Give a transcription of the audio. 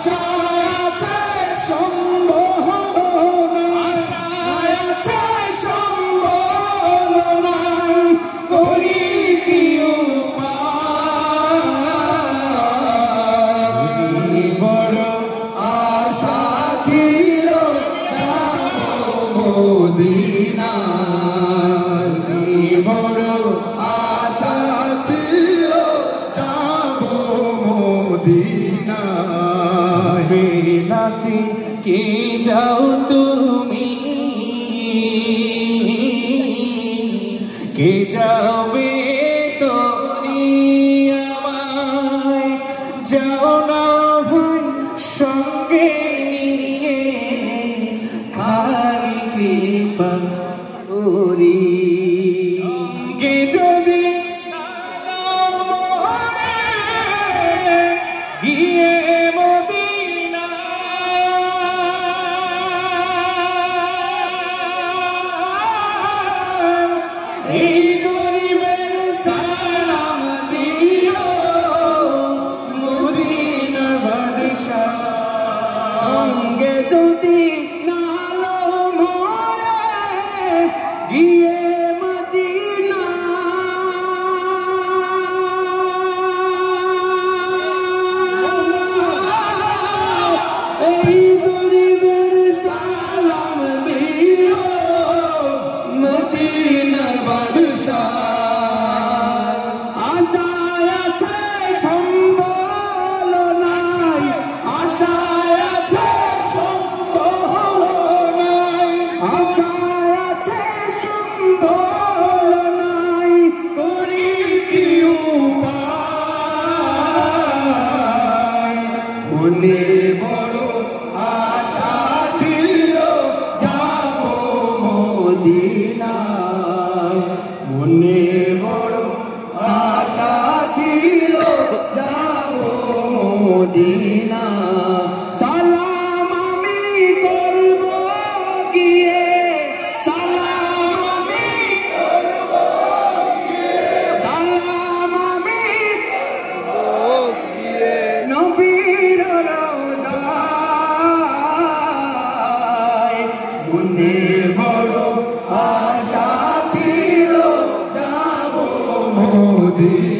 আশা আছে সম্ভাবনা, আশা আছে সম্ভাবনা, করি কি উপায়। বড় আশা ছিল যাব মদিনায়, বড় আশা ছিল যাব মদিনায়। নাতি কে যাও তুমি, কে যাবে তোরি আমায়, যাও না ভাই সঙ্গে নিয়ে, খালি কৃপা করি। কে যদি গিয়ে মদিনা, এই গরিবের সালাম দিও, মদিনা বাদশাহ সঙ্গে যদি নালো মোরে, গিয়ে মদিনা। এই গরিবের সালাম দিও, মদিনার বাদশাহ। আশায় আছে সম্বল নাই, আশায় আছে সম্বল নাই, আশায় আছে সম্বল নাই, করি কি উপায়। মনে বড় আশা ছিল যাব মদিনায়, মনে বড় আশা ছিল যাব মদিনায়। সালাম আমি করব গিয়ে, সালাম আমি করব গিয়ে, সালাম আমি করব গিয়ে, নবীর রওজায়। মনে বড় আশা ছিল যাব মদিনায়।